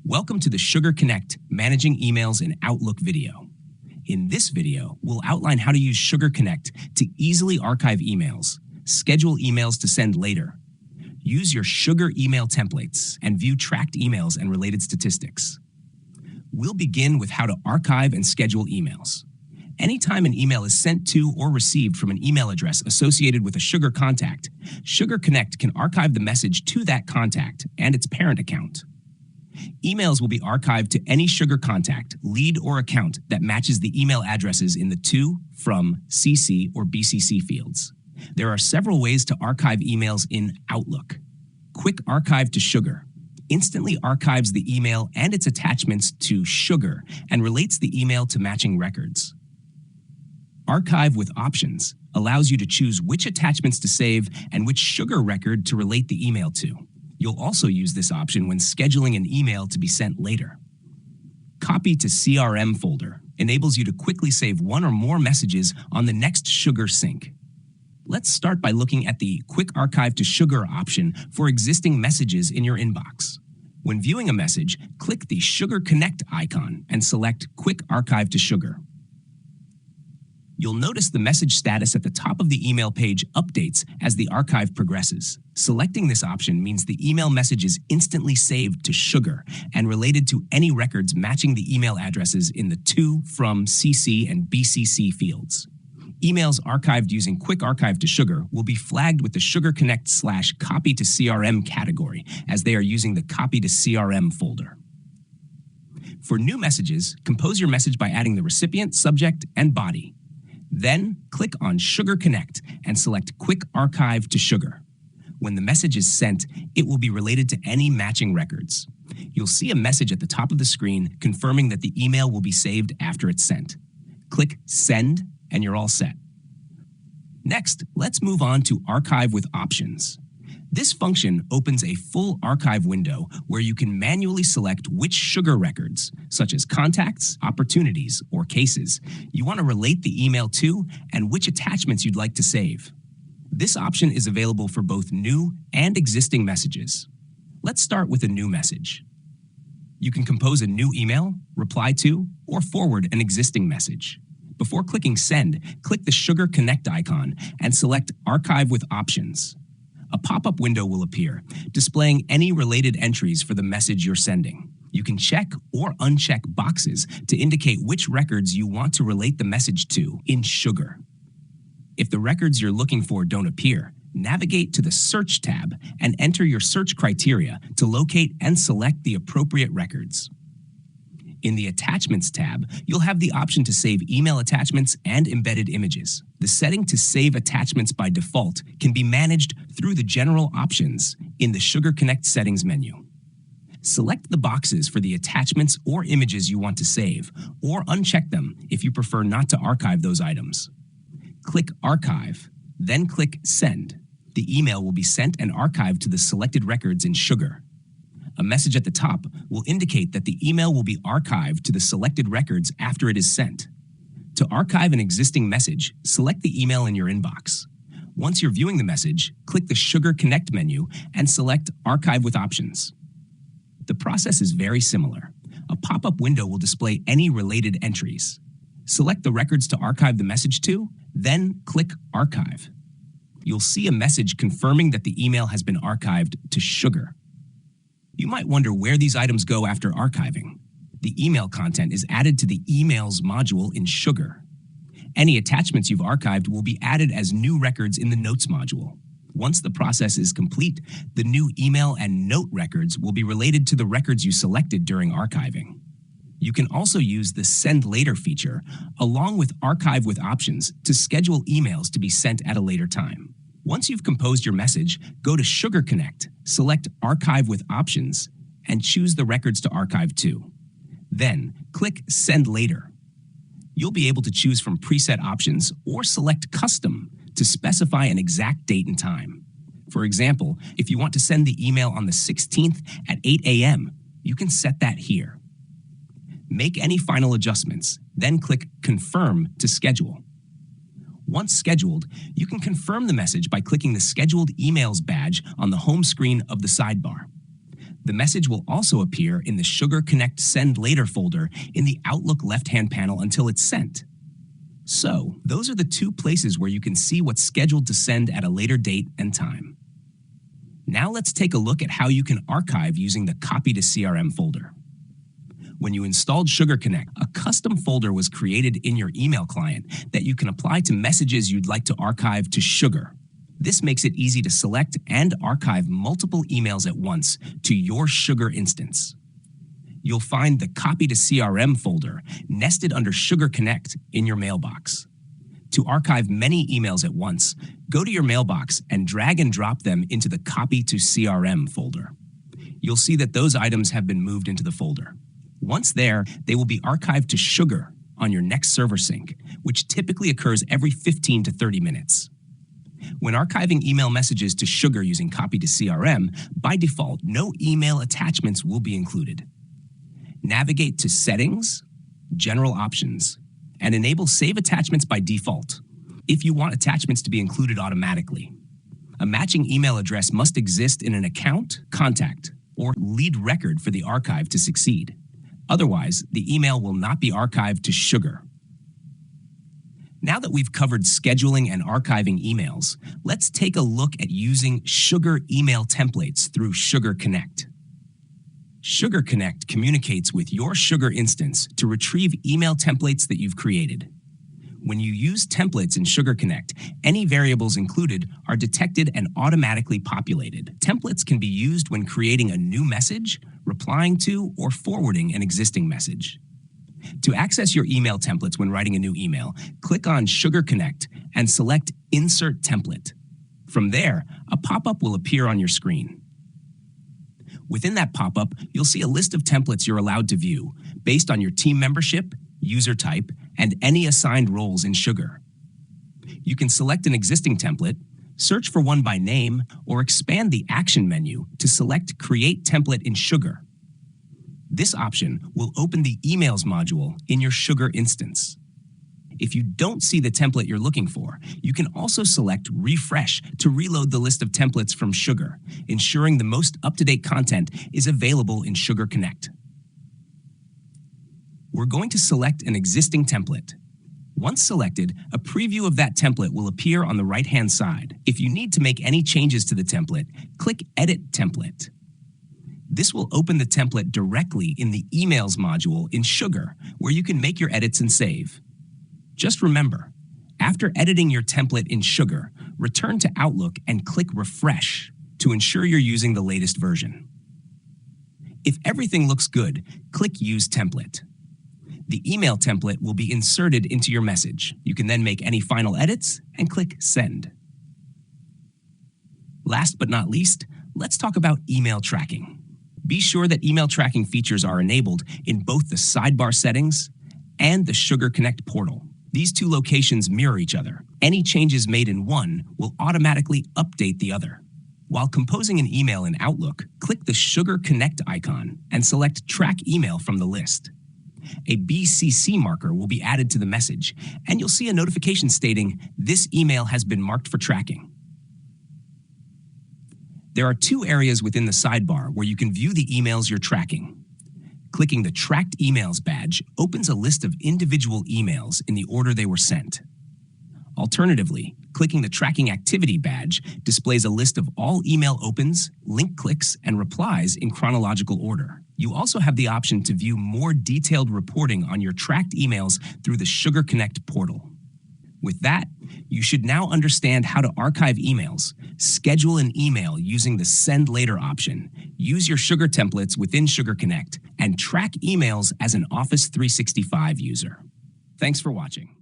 Welcome to the Sugar Connect Managing Emails in Outlook video. In this video, we'll outline how to use Sugar Connect to easily archive emails, schedule emails to send later, use your Sugar email templates, and view tracked emails and related statistics. We'll begin with how to archive and schedule emails. Anytime an email is sent to or received from an email address associated with a Sugar contact, Sugar Connect can archive the message to that contact and its parent account. Emails will be archived to any Sugar contact, lead, or account that matches the email addresses in the to, from, CC, or BCC fields. There are several ways to archive emails in Outlook. Quick Archive to Sugar instantly archives the email and its attachments to Sugar and relates the email to matching records. Archive with Options allows you to choose which attachments to save and which Sugar record to relate the email to. You'll also use this option when scheduling an email to be sent later. Copy to CRM folder enables you to quickly save one or more messages on the next Sugar sync. Let's start by looking at the Quick Archive to Sugar option for existing messages in your inbox. When viewing a message, click the Sugar Connect icon and select Quick Archive to Sugar. You'll notice the message status at the top of the email page updates as the archive progresses. Selecting this option means the email message is instantly saved to Sugar and related to any records matching the email addresses in the to, from, CC, and BCC fields. Emails archived using Quick Archive to Sugar will be flagged with the Sugar Connect / Copy to CRM category as they are using the Copy to CRM folder. For new messages, compose your message by adding the recipient, subject, and body. Then, click on Sugar Connect and select Quick Archive to Sugar. When the message is sent, it will be related to any matching records. You'll see a message at the top of the screen confirming that the email will be saved after it's sent. Click Send, and you're all set. Next, let's move on to Archive with Options. This function opens a full archive window where you can manually select which Sugar records, such as contacts, opportunities, or cases, you want to relate the email to and which attachments you'd like to save. This option is available for both new and existing messages. Let's start with a new message. You can compose a new email, reply to, or forward an existing message. Before clicking Send, click the Sugar Connect icon and select Archive with Options. A pop-up window will appear, displaying any related entries for the message you're sending. You can check or uncheck boxes to indicate which records you want to relate the message to in Sugar. If the records you're looking for don't appear, navigate to the Search tab and enter your search criteria to locate and select the appropriate records. In the Attachments tab, you'll have the option to save email attachments and embedded images. The setting to save attachments by default can be managed through the General options in the Sugar Connect settings menu. Select the boxes for the attachments or images you want to save, or uncheck them if you prefer not to archive those items. Click Archive, then click Send. The email will be sent and archived to the selected records in Sugar. A message at the top will indicate that the email will be archived to the selected records after it is sent. To archive an existing message, select the email in your inbox. Once you're viewing the message, click the Sugar Connect menu and select Archive with Options. The process is very similar. A pop-up window will display any related entries. Select the records to archive the message to, then click Archive. You'll see a message confirming that the email has been archived to Sugar. You might wonder where these items go after archiving. The email content is added to the Emails module in Sugar. Any attachments you've archived will be added as new records in the Notes module. Once the process is complete, the new email and note records will be related to the records you selected during archiving. You can also use the Send Later feature, along with Archive with Options, to schedule emails to be sent at a later time. Once you've composed your message, go to Sugar Connect, select Archive with Options, and choose the records to archive to. Then, click Send Later. You'll be able to choose from preset options or select Custom to specify an exact date and time. For example, if you want to send the email on the 16th at 8 a.m., you can set that here. Make any final adjustments, then click Confirm to schedule. Once scheduled, you can confirm the message by clicking the Scheduled Emails badge on the home screen of the sidebar. The message will also appear in the Sugar Connect Send Later folder in the Outlook left-hand panel until it's sent. So, those are the two places where you can see what's scheduled to send at a later date and time. Now let's take a look at how you can archive using the Copy to CRM folder. When you installed Sugar Connect, a custom folder was created in your email client that you can apply to messages you'd like to archive to Sugar. This makes it easy to select and archive multiple emails at once to your Sugar instance. You'll find the Copy to CRM folder nested under Sugar Connect in your mailbox. To archive many emails at once, go to your mailbox and drag and drop them into the Copy to CRM folder. You'll see that those items have been moved into the folder. Once there, they will be archived to Sugar on your next server sync, which typically occurs every 15 to 30 minutes. When archiving email messages to Sugar using Copy to CRM, by default, no email attachments will be included. Navigate to Settings, General Options, and enable Save Attachments by default if you want attachments to be included automatically. A matching email address must exist in an account, contact, or lead record for the archive to succeed. Otherwise, the email will not be archived to Sugar. Now that we've covered scheduling and archiving emails, let's take a look at using Sugar email templates through Sugar Connect. Sugar Connect communicates with your Sugar instance to retrieve email templates that you've created. When you use templates in Sugar Connect, any variables included are detected and automatically populated. Templates can be used when creating a new message, replying to, or forwarding an existing message. To access your email templates when writing a new email, click on Sugar Connect and select Insert Template. From there, a pop-up will appear on your screen. Within that pop-up, you'll see a list of templates you're allowed to view based on your team membership, user type, and any assigned roles in Sugar. You can select an existing template, search for one by name, or expand the Action menu to select Create Template in Sugar. This option will open the Emails module in your Sugar instance. If you don't see the template you're looking for, you can also select Refresh to reload the list of templates from Sugar, ensuring the most up-to-date content is available in Sugar Connect. We're going to select an existing template. Once selected, a preview of that template will appear on the right-hand side. If you need to make any changes to the template, click Edit Template. This will open the template directly in the Emails module in Sugar, where you can make your edits and save. Just remember, after editing your template in Sugar, return to Outlook and click Refresh to ensure you're using the latest version. If everything looks good, click Use Template. The email template will be inserted into your message. You can then make any final edits and click Send. Last but not least, let's talk about email tracking. Be sure that email tracking features are enabled in both the sidebar settings and the Sugar Connect portal. These two locations mirror each other. Any changes made in one will automatically update the other. While composing an email in Outlook, click the Sugar Connect icon and select Track Email from the list. A BCC marker will be added to the message, and you'll see a notification stating, "This email has been marked for tracking." There are two areas within the sidebar where you can view the emails you're tracking. Clicking the Tracked Emails badge opens a list of individual emails in the order they were sent. Alternatively, clicking the Tracking Activity badge displays a list of all email opens, link clicks, and replies in chronological order. You also have the option to view more detailed reporting on your tracked emails through the Sugar Connect portal. With that, you should now understand how to archive emails, schedule an email using the Send Later option, use your Sugar templates within Sugar Connect, and track emails as an Office 365 user. Thanks for watching.